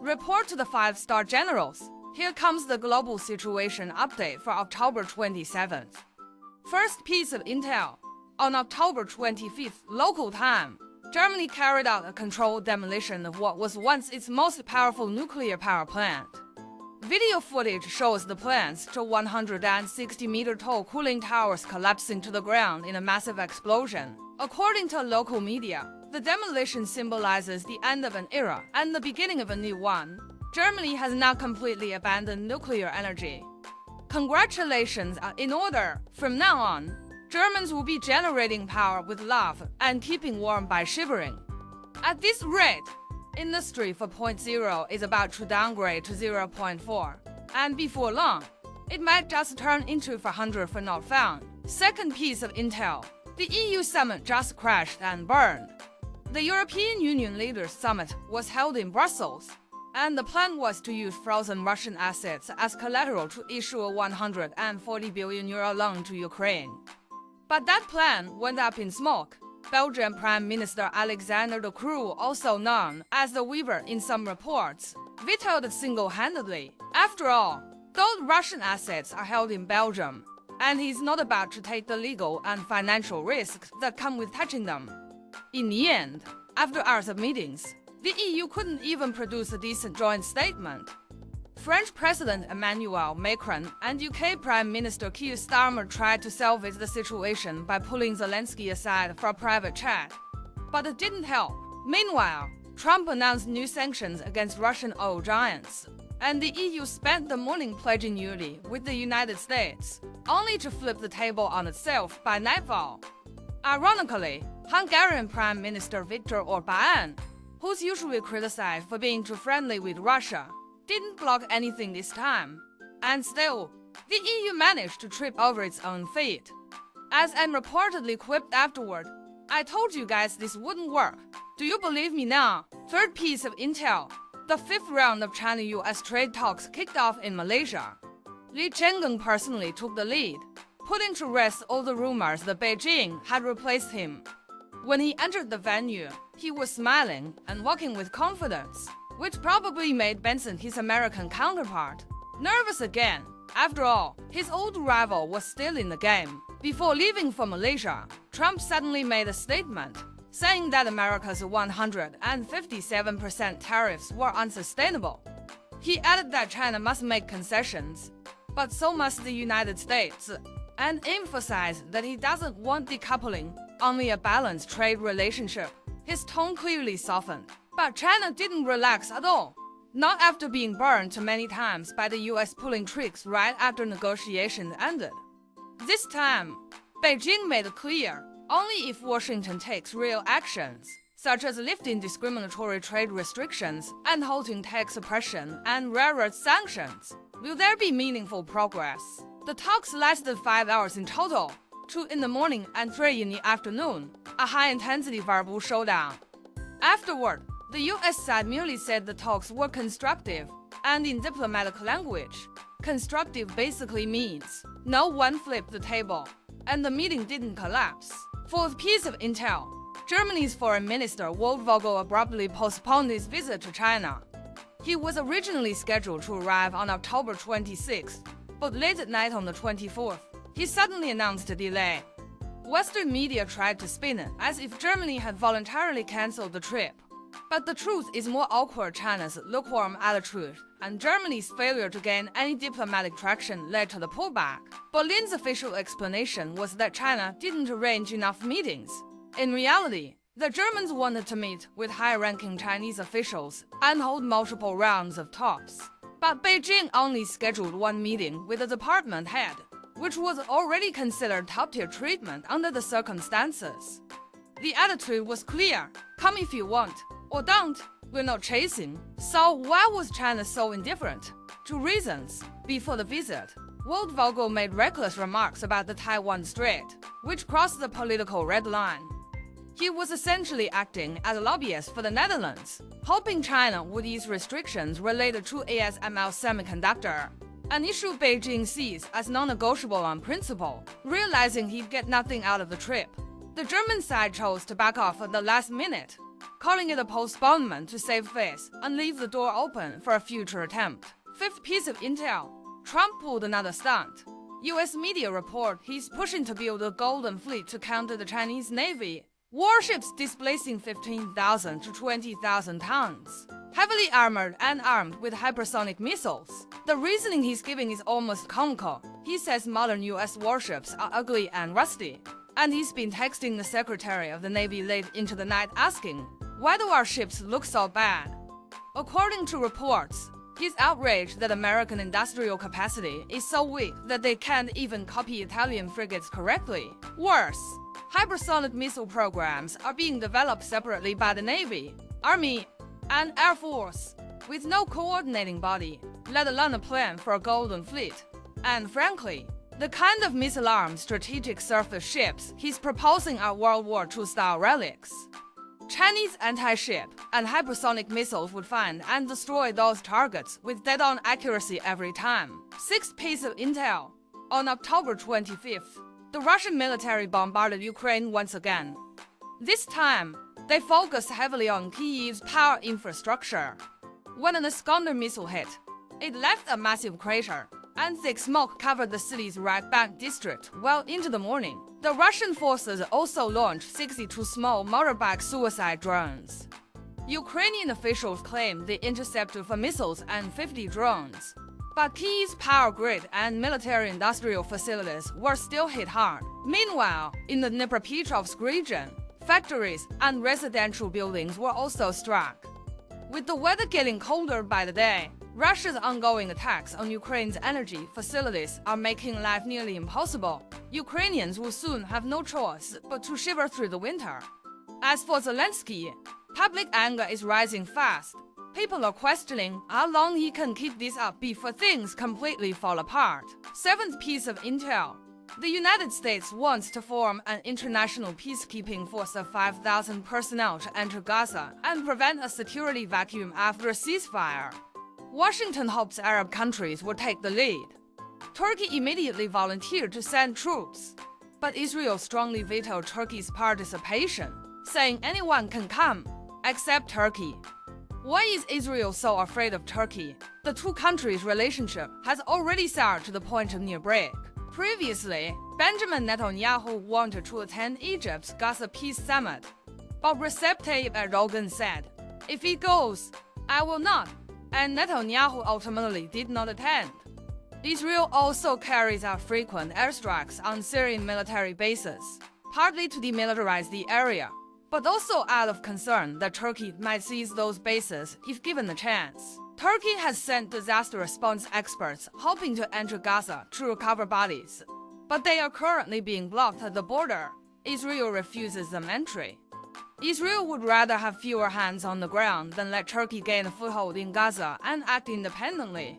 Report to the 5-star generals. Here comes the global situation update for October 27th. First piece of intel. On October 25th local time, Germany carried out a controlled demolition of what was once its most powerful nuclear power plant. Video footage shows the plant's 160-meter tall cooling towers collapsing to the ground in a massive explosion. According to local media, the demolition symbolizes the end of an era and the beginning of a new one. Germany has now completely abandoned nuclear energy. Congratulations are in order. From now on, Germans will be generating power with love and keeping warm by shivering. At this rate, industry 4.0 is about to downgrade to 0.4, and before long, it might just turn into 400 for not found. Second piece of intel. The EU summit just crashed and burned. The European Union Leaders Summit was held in Brussels, and the plan was to use frozen Russian assets as collateral to issue a €140 billion loan to Ukraine. But that plan went up in smoke. Belgian Prime Minister Alexander De Croo, also known as the Weaver in some reports, vetoed it single-handedly. After all, those Russian assets are held in Belgium, and he's not about to take the legal and financial risks that come with touching them. In the end, after hours of meetings, the EU couldn't even produce a decent joint statement. French President Emmanuel Macron and UK Prime Minister Keir Starmer tried to salvage the situation by pulling Zelensky aside for a private chat. But it didn't help. Meanwhile, Trump announced new sanctions against Russian oil giants, and the EU spent the morning pledging unity with the United States, only to flip the table on itself by nightfall. Ironically, Hungarian Prime Minister Viktor Orbán, who's usually criticized for being too friendly with Russia, didn't block anything this time. And still, the EU managed to trip over its own feet. As M reportedly quipped afterward, "I told you guys this wouldn't work. Do you believe me now?" Third piece of intel. The fifth round of China-US trade talks kicked off in Malaysia. Li Chenggang personally took the lead, putting to rest all the rumors that Beijing had replaced him. When he entered the venue, he was smiling and walking with confidence, which probably made Benson, his American counterpart, nervous again. After all, his old rival was still in the game. Before leaving for Malaysia, Trump suddenly made a statement, saying that America's 157% tariffs were unsustainable. He added that China must make concessions, but so must the United States, and emphasized that he doesn't want decoupling, only a balanced trade relationship. His tone clearly softened. But China didn't relax at all, not after being burned many times by the US pulling tricks right after negotiations ended. This time, Beijing made it clear, only if Washington takes real actions, such as lifting discriminatory trade restrictions and halting tax suppression and rare earth sanctions, will there be meaningful progress. The talks lasted 5 hours in total, 2 in the morning and 3 in the afternoon, a high-intensity verbal showdown. Afterward, the US side merely said the talks were constructive, and in diplomatic language, constructive basically means no one flipped the table, and the meeting didn't collapse. Fourth piece of intel. Germany's Foreign Minister Vogel abruptly postponed his visit to China. He was originally scheduled to arrive on October 26th, but late at night on the 24th, he suddenly announced a delay. Western media tried to spin it as if Germany had voluntarily cancelled the trip. But the truth is more awkward. China's lukewarm attitude and Germany's failure to gain any diplomatic traction led to the pullback. Berlin's official explanation was that China didn't arrange enough meetings. In reality, the Germans wanted to meet with high-ranking Chinese officials and hold multiple rounds of talks. But Beijing only scheduled one meeting with the department head, which was already considered top-tier treatment under the circumstances. The attitude was clear: come if you want, or don't, we're not chasing. So why was China so indifferent? 2 reasons. Before the visit, Vogel made reckless remarks about the Taiwan Strait, which crossed the political red line. He was essentially acting as a lobbyist for the Netherlands, hoping China would ease restrictions related to ASML semiconductor, an issue Beijing sees as non-negotiable on principle. Realizing he'd get nothing out of the trip, the German side chose to back off at the last minute. calling it a postponement to save face and leave the door open for a future attempt. Fifth piece of intel: Trump pulled another stunt. US media report he's pushing to build a Golden Fleet to counter the Chinese Navy. Warships displacing 15,000 to 20,000 tons. Heavily armored and armed with hypersonic missiles. The reasoning he's giving is almost comical. He says modern US warships are ugly and rusty. And he's been texting the Secretary of the Navy late into the night asking, why do our ships look so bad? According to reports, he's outraged that American industrial capacity is so weak that they can't even copy Italian frigates correctly. Worse, hypersonic missile programs are being developed separately by the Navy, Army, and Air Force, with no coordinating body, let alone a plan for a Golden Fleet. And frankly, the kind of missile-armed strategic surface ships he's proposing are World War II-style relics. Chinese anti-ship and hypersonic missiles would find and destroy those targets with dead-on accuracy every time. Sixth piece of intel: on October 25th, the Russian military bombarded Ukraine once again. This time, they focused heavily on Kyiv's power infrastructure. When an Iskander missile hit, it left a massive crater, and thick smoke covered the city's right bank district well into the morning. The Russian forces also launched 62 small motorbike suicide drones. Ukrainian officials claim they intercepted 4 missiles and 50 drones. But Kyiv's power grid and military-industrial facilities were still hit hard. Meanwhile, in the Dnipropetrovsk region, factories and residential buildings were also struck. With the weather getting colder by the day, Russia's ongoing attacks on Ukraine's energy facilities are making life nearly impossible. Ukrainians will soon have no choice but to shiver through the winter. As for Zelensky, public anger is rising fast. People are questioning how long he can keep this up before things completely fall apart. Seventh piece of intel: the United States wants to form an international peacekeeping force of 5,000 personnel to enter Gaza and prevent a security vacuum after a ceasefire. Washington hopes Arab countries will take the lead. Turkey immediately volunteered to send troops, but Israel strongly vetoed Turkey's participation, saying anyone can come, except Turkey. Why is Israel so afraid of Turkey? The two countries' relationship has already soured to the point of near break. Previously, Benjamin Netanyahu wanted to attend Egypt's Gaza Peace Summit, but Recep Tayyip Erdogan said, "If he goes, I will not," and Netanyahu ultimately did not attend. Israel also carries out frequent airstrikes on Syrian military bases, partly to demilitarize the area, but also out of concern that Turkey might seize those bases if given the chance. Turkey has sent disaster response experts hoping to enter Gaza to recover bodies, but they are currently being blocked at the border. Israel refuses them entry. Israel would rather have fewer hands on the ground than let Turkey gain a foothold in Gaza and act independently.